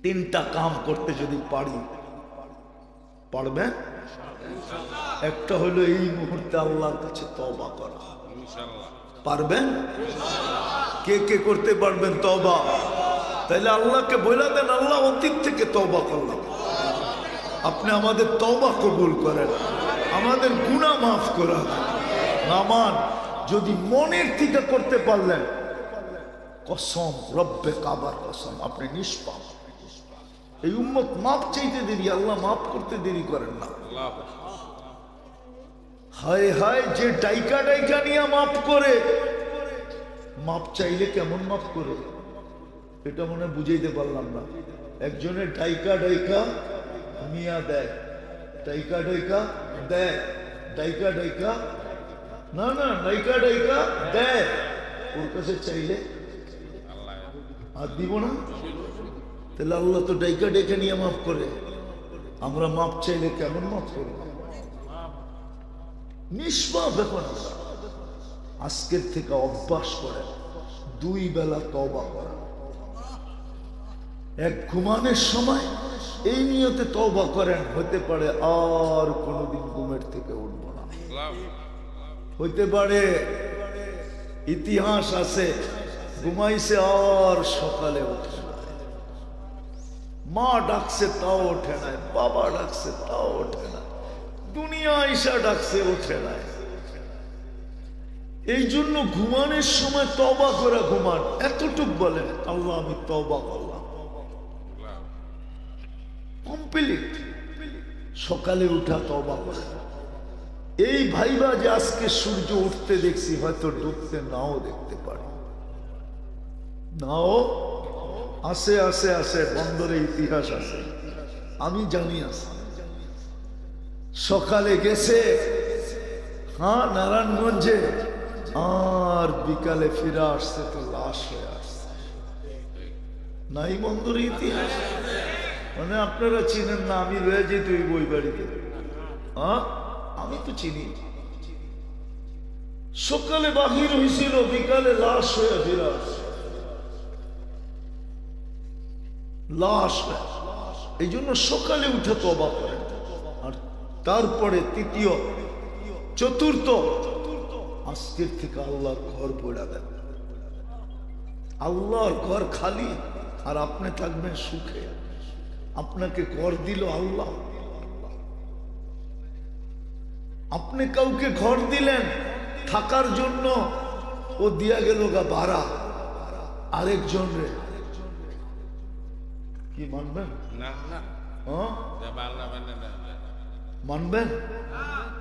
তিনটা কাম করতে যদি পারি, পারবেন? একটা হলো এই মুহূর্তে আল্লাহর কাছে তওবা করা। পারবেন? কে কে করতে পারবেন তওবা? তাইলে আল্লাহকে বলে দেন, আল্লাহ অতীত থেকে তওবা করলাম, আপনি আমাদের তওবা কবুল করেন, আমাদের গুনাহ মাফ করেন। নামান যদি মনের থেকে করতে পারলেন, কসম রব্বে কাবার কসম, আপনি নিষ্পাপ। এই উম্মত মাপ চাইতে দেরি, আল্লাহ মাফ করতে দেরি করেন না। হায় হায়, যে ডাইকা ডাইকা নিয়ে মাফ করে, মাপ চাইলে কেমন মাফ করে এটা মনে বুঝাইতে পারলাম না। একজনের ডাইকা ডাইকা মিয়া দেয়, ডাইকা ডাইকা দেয়, ডাইকা ডাইকা না না ডাইকা ডাইকা দেয়, ওর কাছে চাইলে আর দিব না। তাহলে আল্লাহ তো ডাইকা ডাইকা নিয়ে মাফ করে, আমরা মাপ চাইলে কেমন মাফ করব? নিষ্পাপ। এখন আজকের থেকে অভ্যাস করে 2 বেলা তওবা করা। এক ঘুমানোর সময় এই নিয়তে তওবা করেন, হতে পারে আর কোনোদিন ঘুমের থেকে উঠব না। হইতে পারে ইতিহাস আছে, ঘুমাইছে আর সকালে উঠে না, মা ডাকছে তাও ওঠে নাই, বাবা ডাকছে তাও ওঠে না, দুনিয়া আইসা ডাকছে ওঠে নাই। এই জন্য ঘুমানোর সময় তওবা করে ঘুমান। এতটুক বলেন, আল্লাহ আমি তওবা করলাম, কমপ্লিট। সকালে উঠা তওবা করে। এই ভাইবা যে আজকে সূর্য উঠতে দেখছি, হয়তো ডুবতে নাও দেখতে পারি, নাও আসে আসে আসে, বন্দরে ইতিহাস আছে, আমি জানি আছে। সকালে গেছে হ্যাঁ নারায়ণগঞ্জে, আর বিকালে ফিরে আসছে তো লাশ হয়ে আসছে। নাই বন্দরে ইতিহাস? মানে আপনারা চিনেন না, আমি রয়ে যেত ওই বই বাড়িতে। হ্যাঁ আমি তো চিনি। সকালে বাহির হয়েছিল, বিকালে লাশ হয়ে ফিরে আসছে, লাশ। এই জন্য সকালে উঠে তওবা করেন। আর তারপরে তৃতীয়, চতুর্থ, আজকের থেকে আল্লাহর ঘর পড়া দেন। আল্লাহর ঘর খালি আর আপনি থাকবেন সুখে। আপনাকে ঘর দিল আল্লাহ, আপনি কাউকে ঘর দিলেন থাকার জন্য, ও দিয়া গেল গা ভাড়া আরেকজন রে, কি মানবেন? মানবেন?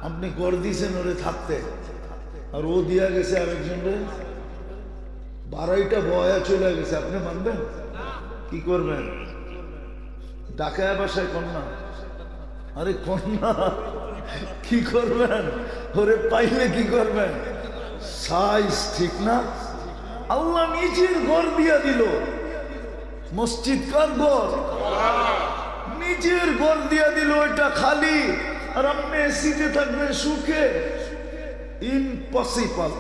আপনি ঘর দিয়েছেন ওরে থাকতে, আর ও দিয়া গেছে আরেকজন রে, ভাড়াইটা বয়া চলে গেছে, আপনি মানবেন? কি করবেন? ডাকায় বাসায় কন্যা, আরে কন্যা কি করবেন? ওরে পাইলে কি করবেন? সাইজ ঠিক না? আল্লাহ নিজের ঘর দিয়া দিল। মসজিদ কার ঘর? নিজের ঘর দিয়া দিল, এটা খালি, আর আপনি এসিতে থাকবেন সুখে। ইম্পসিবল।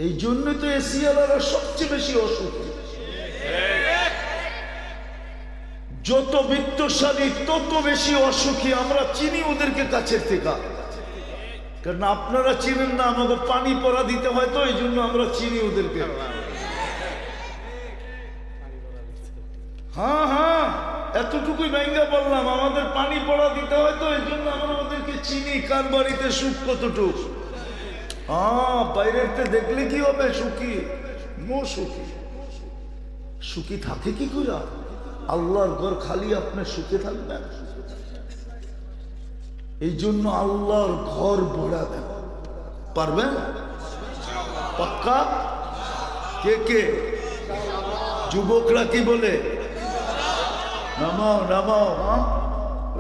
এই জন্য তো এসি আলারা সবচেয়ে বেশি অসুখী। যত বিত্তশালী তত বেশি অসুখী। আমরা চিনি ওদেরকে কাছের থেকে, কারণ আপনারা চিনেন না, আমাকে পানি পড়া দিতে হয়, তো এই জন্য আমরা চিনি ওদেরকে। হ্যাঁ হ্যাঁ, এতটুকুই ব্যাঙ্গা বললাম, আমাদের পানি পড়া দিতে হয়, তো এই জন্য আমরা ওদেরকে চিনি, কার বাড়িতে সুখ কতটুক। হ্যাঁ, বাইরের দেখলে কি হবে? সুখী নো সুখী। সুখী থাকে কি করে? আল্লাহর ঘর খালি, আপনি সুখে থাকবেন। এই জন্য আল্লাহর ঘর ভরা দেন। পারবেন? পাক্কা? কে কে? যুবকরা কি বলে? নামাও নামাও।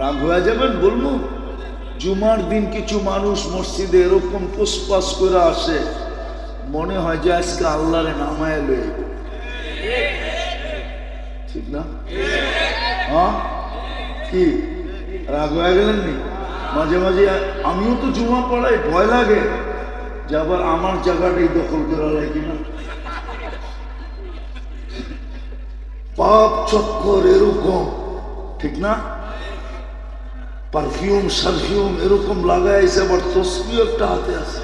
রাগ হয়ে যাবেন বলবো? জুমার দিন কিছু মানুষ মসজিদে এরকম পুষ্পাস করে আসে, মনে হয় যে আজকে আল্লাহরে নামায় লই। ঠিক না? হ্যাঁ, কি রাগ হয়ে গেলেন নি? মাঝে মাঝে আমিও তো জুমা পড়াই, ভয় লাগে যে আবার আমার জায়গাটাই দখল করা লাগে কিনা। পাপ চক্কর এরকম, ঠিক না? পারফিউম সারফিউম এরকম লাগাইছে, আবার তসবিহ একটা হাতে আছে।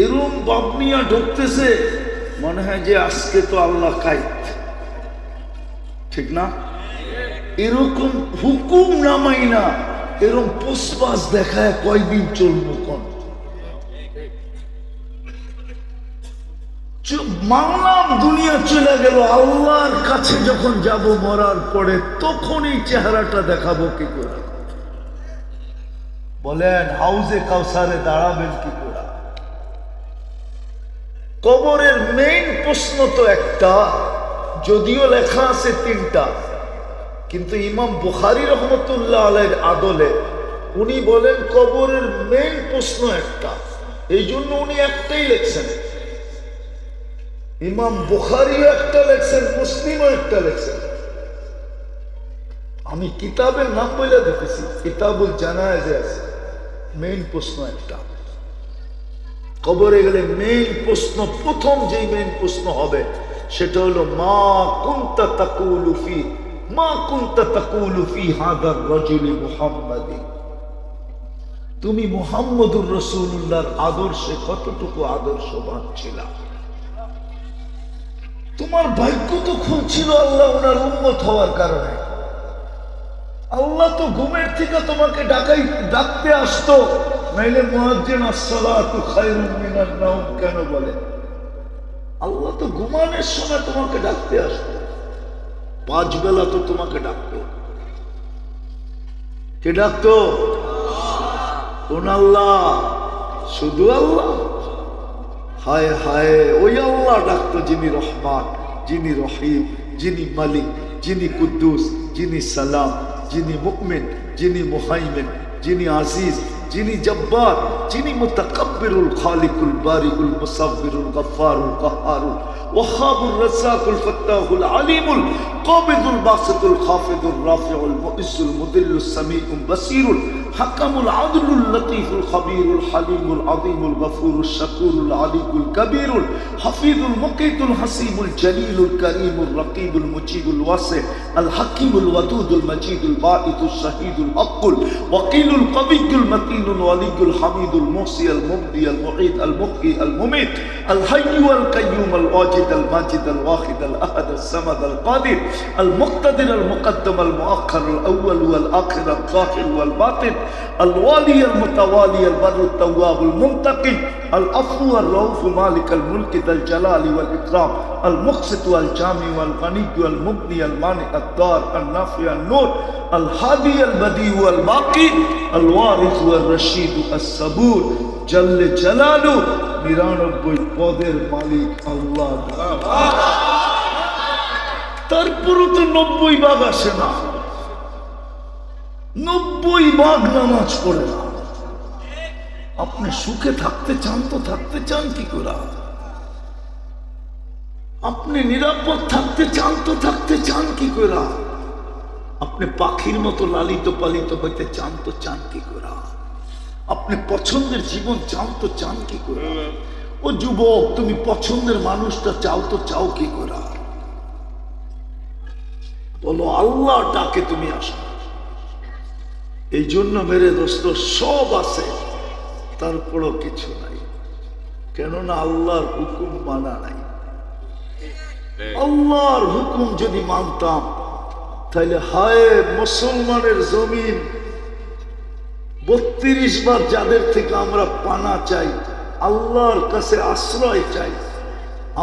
এরকম বাবনিয়া ঢুকতেছে, মনে হয় যে আজকে তো আল্লাহ কাইত, ঠিক না? এরকম হুকুম নামাই না, এরকম পুষ্পাস দেখায় কয়দিন চলবো কোন? মানলাম দুনিয়া চলে গেল, আল্লাহর কাছে যখন যাব মরার পরে তখন এই চেহারাটা দেখাবো কি করে? বলেন হাউজে কাউসারে দাঁড়াবেন কি করে? কবরের মেইন প্রশ্ন তো একটা, যদিও লেখা আছে তিনটা, কিন্তু ইমাম বুখারী রহমতুল্লাহ আলাইহির আদলে উনি বলেন কবরের মেইন প্রশ্ন একটা, এই জন্য উনি একটাই লেখছেন। ইমাম বুখারীও একটা লেখছেন, মুসলিমও একটা লেখছেন। আমি কিতাবের নাম বলে দিতেছি, কিতাবুল জানায়েজে আছে। মেইন প্রশ্ন একটা, কবরে গেলে মেইন প্রশ্ন, প্রথম যেই মেইন প্রশ্ন হবে সেটা হলো মা কুনতা তাকুলু ফি হাদার রাজুলি মুহাম্মাদি, তুমি মুহাম্মদুর রাসূলুল্লাহর আদর্শে কতটুকু আদর্শবান ছিলা? তোমার ভাগ্য তো খুলছিল আল্লাহ ওনার উম্মত হওয়ার কারণে। আল্লাহ তো ঘুমের থেকে তোমাকে ডাকতে আসতো, নাইলে মুয়াজ্জিন আসসালাতু খায়রুম মিনান নাওম কেন বলে? আল্লাহ তো ঘুমানোর সময় তোমাকে ডাকতে আসতো, 5 বেলা তো তোমাকে ডাকতো। কে ডাকতো? কোন আল্লাহ? শুধু আল্লাহ? হায় হায়, ওই আল্লাহ ডাকতো যিনি রহমান, যিনি রহিম, যিনি মালিক, যিনি কুদ্দুস, যিনি সালাম, যিনি মুমিন, যিনি মুহাইমিন, যিনি আজিজ, যিনি জব্বার, যিনি মুতাকাব্বিরুল খালিকুল বারিকুল মুসাব্বিরুল গফফারুল কাহ্হারুল ওয়াহাবুর রাজ্জাকুল ফাত্তাহুল আলিমুল কাবিদুল বাসিতুল খাফিদুর রাফিউল মুইজ্জুল মুদিল্লুস সামিউল বাসীরুল হাকামুল আদলুল লতীফুল খবীরুল হালিমুল আযীমুল গফুরুশ শাকুরুল আলিকুল কবীরুল হাফিজুল মুকিতুল হাসিবুল জলিলুল করিমুল রকিবুল মুজিবুল ওয়াসি আল হাকিমুল ওয়াদুদুল মজিদুল বাঈতুশ শাহীদুল হকুল ওয়াকিলুল কবিয়্যুল মতিনুল ওয়ালিয়ুল হামিদুল মুহসি আল মুবদি আল মুঈদ আল মুহয়ি আল মুমীত আল হাইয়্যু আল কাইয়্যুম আল ওয়াজিদ আল মাজিদ আল ওয়াহিদ আল আহাদ আল সামাদ আল কাদির আল মুক্তাদির আল মুকদ্দম আল মুআখ্খার আল আউয়াল ওয়াল আখির আল যাহির ওয়াল বাতিন الوالي المتوالي البر التواب المنتقم العفو الرؤوف مالك الملك ذا الجلال والإكرام المقسط والجامع والغني والمغني المانع الدار النافع النور الهادي البديع والباقي الوارث والرشيد الصبور جل جلاله 99 পদের মালিক আল্লাহ। তারপরও তো 90 ভাগ আসে না, 90 ভাগ নামাজ পড়ে না। আপনি সুখে থাকতে চান তো থাকতে চান কি করে? আপনি নিরাপদ থাকতে চান তো থাকতে চান কি করে? আপনি পাখির মতো লালিত পালিত হইতে চান তো চান কি করে? আপনি পছন্দের জীবন চান তো চান কি করে? ও যুবক, তুমি পছন্দের মানুষটা চাও তো চাও কি করে? বলো আল্লাহ ডাকে তুমি আসো। এই জন্য মেরে দোস্ত, সব আছে তারপরও কিছু নাই, কেননা আল্লাহর হুকুম মানা নাই। আল্লাহর হুকুম যদি মানতাম তাহলে হায় মুসলমানের জমিন 32 বার যাদের থেকে আমরা পানা চাই, আল্লাহর কাছে আশ্রয় চাই,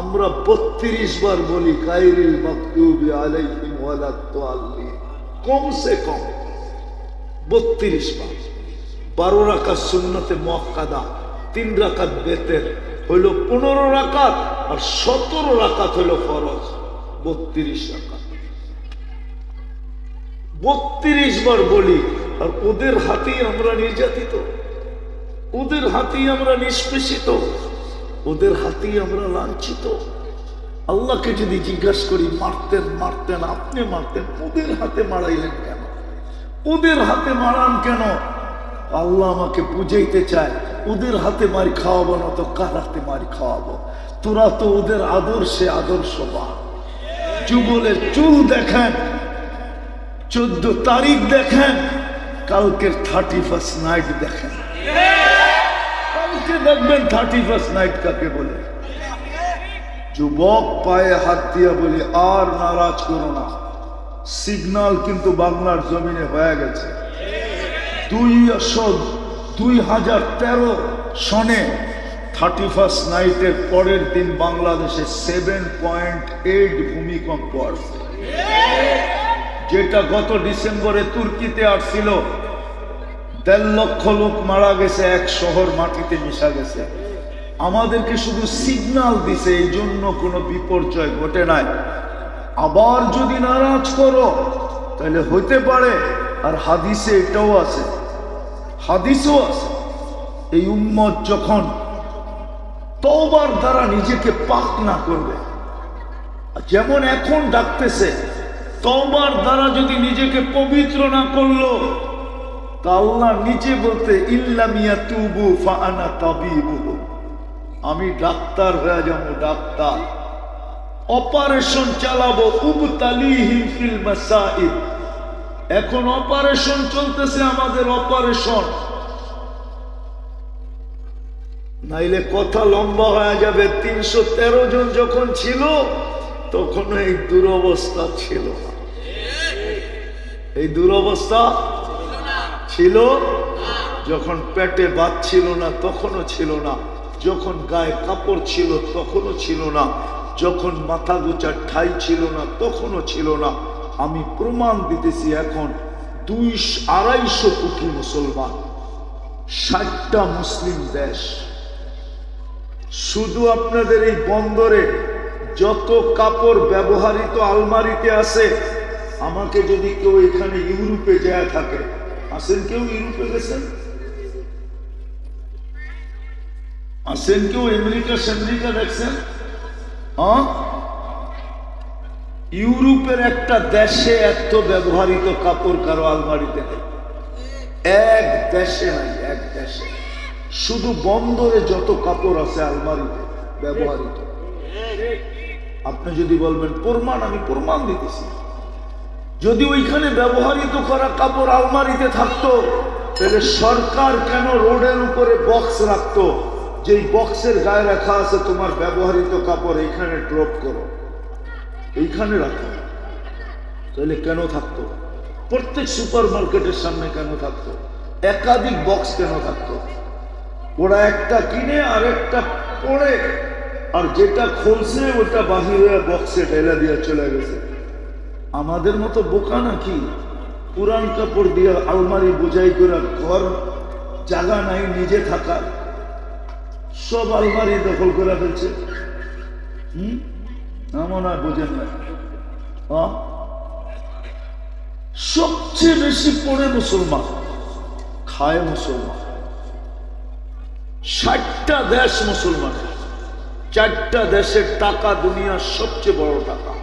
আমরা 32 বার বলি গায়রিল মাগদুবি আলাইহিম ওয়ালাদ-দাল্লিন, কমসে কম 32 বার। 12 রাকাত সুন্নতে মুআক্কাদা, 3 রাকাত বেতের হইল 15 রাকাত, আর 17 রাকাত হইল ফরজ, 32 রাকাত। 32 বার বলি, আর ওদের হাতেই আমরা নির্যাতিত, ওদের হাতেই আমরা নিষ্পেষিত, ওদের হাতেই আমরা লাঞ্ছিত। আল্লাহকে যদি জিজ্ঞাসা করি মারতেন মারতেন আপনি মারতেন, ওদের হাতে মারাইলেন কেন? ওদের হাতে মারান কেন? আল্লাহ আমাকে বুঝাইতে চায় ওদের হাতে মারি খাওয়াবো না তো কার হাতে মারি খাওয়াবো? তোরা তো ওদের আদর্শে আদর্শবান। যুগলের চুল দেখেন, 14 তারিখ দেখেন, কালকের 31st নাইট দেখেন। কালকে দেখবেন 31st নাইট কাকে বলে। যুবক পায়ে হাত দিয়া বলি আর নারাজ করো না। সিগন্যাল কিন্তু বাংলার জমিনে হয়ে গেছে। 2013 সনে 31st নাইটের পরের দিন বাংলাদেশে 7.8 ভূমিকম্প আসছে, যেটা গত ডিসেম্বরে তুর্কিতে আসছিল। 1.5 লক্ষ লোক মারা গেছে, এক শহর মাটিতে মিশা গেছে। আমাদেরকে শুধু সিগন্যাল দিছে, এই জন্য কোনো বিপর্যয় ঘটে নাই। আবার যদি নারাজ করো তাহলে হইতে পারে। আর হাদিসে এটাও আছে, হাদিসও আছে, এই উম্মত যখন তওবার দ্বারা নিজেকে পাক না করবে, যেমন এখন ডাকতেছে, তওবার দ্বারা যদি নিজেকে পবিত্র না করলো, তা আল্লাহ নিচে বলতে ইল্লাম ইয়াতুবু ফাআনা তাবিবুহু, আমি ডাক্তার হয়ে যাবো, ডাক্তার। অপারেশন চালাবো, উবতালিহিম ফিল মাসাইব, এখন অপারেশন চলতেছে আমাদের, অপারেশন। নাইলে কথা লম্বা হয়ে যাবে। 313 জন যখন ছিল তখন এই দুরবস্থা ছিল না। এই দুরবস্থা ছিল যখন পেটে ভাত ছিল না, তখনও ছিল না। যখন গায়ে কাপড় ছিল তখনও ছিল না। যখন মাথা গোছার ঠাই ছিল না তখনও ছিল না। আমি প্রমাণ দিতেছি, এখন 200-250 কোটি মুসলমান, 60টা মুসলিম দেশ। শুধু আপনাদের এই বন্দরে যত কাপড় ব্যবহৃত আলমারিতে আছে, আমাকে যদি কেউ এখানে ইউরোপে যায় থাকে, আসেন কেউ ইউরোপে গেছেন? আসেন কেউ আমেরিকা দেখছেন? ইউরোপের একটা দেশে এত ব্যবহৃত কাপড় কারো আলমারিতে নেই, এক দেশে নাই, এক দেশে। শুধু বন্দরে যত কাপড় আছে আলমারিতে ব্যবহৃত। আপনি যদি বলবেন প্রমাণ, আমি প্রমাণ দিতেছি। যদি ওইখানে ব্যবহৃত করা কাপড় আলমারিতে থাকতো, তাহলে সরকার কেন রোডের উপরে বক্স রাখতো, যে বক্সের গায়ে রাখা আছে তোমার ব্যবহৃত কাপড়, এইখানে ড্রপ করো, এইখানে রাখো? তাহলে কেন থাকতো? প্রত্যেক সুপার মার্কেটের সামনে কেন থাকতো? একাধিক বক্স কেন থাকতো? ওরা একটা কিনে আর একটা পরে, আর যেটা খুলছে ওটা বাহিরে বক্সে ঢেলে দিয়ে চলে গেছে। আমাদের মতো বোকা নাকি? পুরান কাপড় দিয়ে আলমারি বোঝাই করে, ঘর জায়গা নাই নিজে থাকা, সব আলমারি দখল করে ফেলছে। এমন আর বোঝেন না। সবচেয়ে বেশি পড়ে মুসলমান, খায় মুসলমান। 60টা দেশ মুসলমান, 4টা দেশের টাকা দুনিয়ার সবচেয়ে বড় টাকা।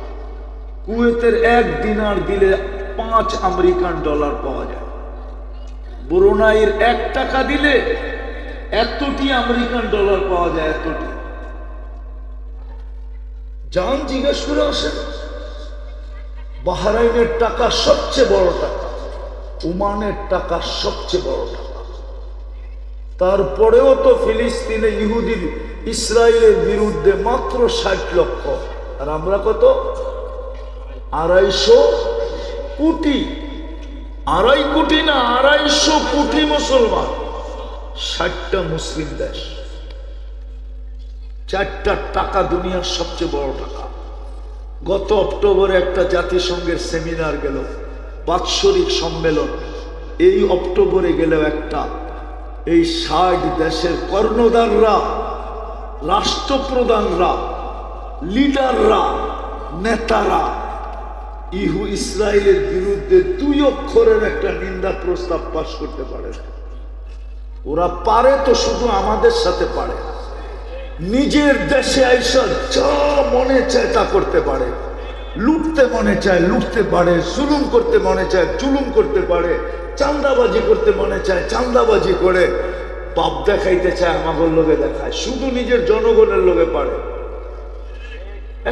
কুয়েতের 1 দিনার দিলে 5 আমেরিকান ডলার পাওয়া যায়। ব্রুনাইয়ের 1 টাকা দিলে এতটি আমেরিকান ডলার পাওয়া যায়, এতটি। যান জিজ্ঞেস করে আসেন। বাহরাইনের টাকা সবচেয়ে বড় টাকা, ওমানের টাকা সবচেয়ে বড় টাকা। তারপরেও তো ফিলিস্তিনে ইহুদির, ইসরায়েলের বিরুদ্ধে মাত্র 60 লক্ষ, আর আমরা কত? 250 কোটি। 2.5 কোটি না, 250 কোটি মুসলমান, 60টা মুসলিম দেশ, 4টা টাকা দুনিয়ার সবচেয়ে বড় টাকা। গত অক্টোবরে একটা জাতিসংঘের সেমিনার গেল, বাৎসরিক সম্মেলন। এই অক্টোবরে গেল একটা, এই 60 দেশের কর্ণধাররা, রাষ্ট্রপ্রধানরা, লিডাররা, নেতারা ইসরায়েলের বিরুদ্ধে 2 অক্ষরের একটা নিন্দা প্রস্তাব পাশ করতে পারে। ওরা পারে তো শুধু আমাদের সাথে পারে। নিজের দেশে আইসা যা মনে চায় তা করতে পারে, লুটতে মনে চায় লুটতে পারে, জুলুম করতে মনে চায় জুলুম করতে পারে, চাঁদাবাজি করতে মনে চায় চাঁদাবাজি করে। বাপ দেখাইতে চায়, আমাদের লোকে দেখায়, শুধু নিজের জনগণের লোকে পারে।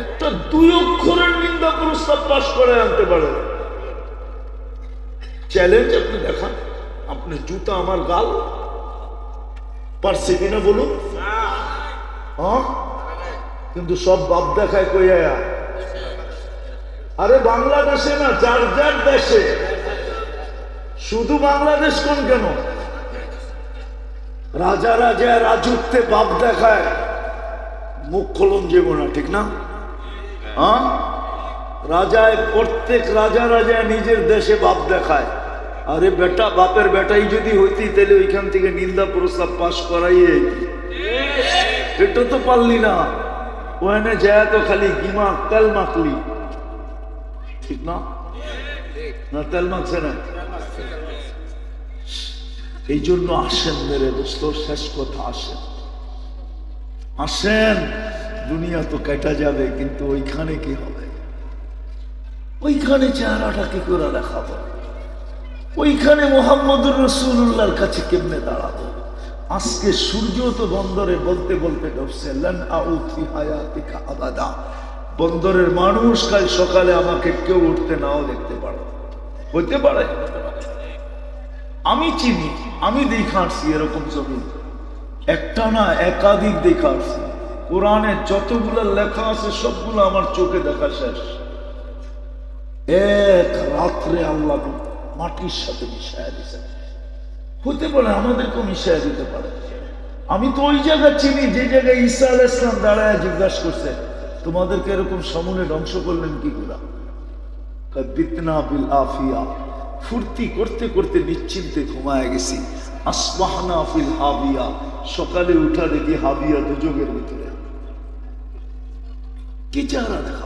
একটা 2 অক্ষরের নিন্দা প্রস্তাব পাশ করে আনতে পারে। চ্যালেঞ্জ আপনি দেখান, আপনি জুতা আমার গাল পারছে কিনা বলুন। হ্যাঁ, কিন্তু সব বাপ দেখায় কইয়া। আরে বাংলাদেশে না, যার যার দেশে, শুধু বাংলাদেশ কোন কেন? রাজা রাজা রাজত্বে বাপ দেখায়, মুখ খোলন যাব না, ঠিক না? হ্যাঁ, রাজায় প্রত্যেক রাজা রাজা নিজের দেশে বাপ দেখায়। আরে বেটা, বাপের বেটাই যদি হইতি তাহলে ওইখান থেকে নিন্দা প্রস্তাব পাশ করাই। এটা তো পারলি না, ওখানে যায় তো খালি গিমা তেল মাখলি, ঠিক না? না তেল মাখছে না। এই জন্য আসেন মেরে দোস্ত, শেষ কথা, আসেন আসেন। দুনিয়া তো কেটে যাবে, কিন্তু ওইখানে কি হবে? ওইখানে চেহারাটা কি করে দেখাবো? ওইখানে মুহাম্মদুর রাসূলুল্লাহর কাছে কেমনে দাঁড়াবো? আজকে সূর্য তো বন্দরে বলতে বলতে ডুবছে, লান আউদ ফি হায়াতিকা আবাদা। বন্দরের মানুষ কাল সকালে আমাকে কেউ উঠতে নাও দেখতে পারে, হইতে পারে। আমি চিনি, আমি দেখা আসছি এরকম জমি, একটা না একাধিক দেখা আসছি। কোরআনে যতগুলো লেখা আছে সবগুলো আমার চোখে দেখা শেষ। এক রাত্রে আল্লাহ মাটির সাথে মিশাইয়া দিছে। হতে পারে আমাদেরকেও মিশাইয়া দিতে পারে। আমি তো ওই জায়গা চিনি যে জায়গায় ঈসা আলাইহিস সালাম দাঁড়ায় জিজ্ঞাসা করছে, তোমাদেরকে এরকম সামনে ধ্বংস করলেন কি করে? বিতনা বিল আফিয়া, ফুর্তি করতে করতে নিশ্চিন্তে ঘুমায় গেছি। আসবাহনা ফিল হাবিয়া, সকালে উঠা দেখি হাবিয়া দুজকের ভিতরে। কি চেহারা দেখা?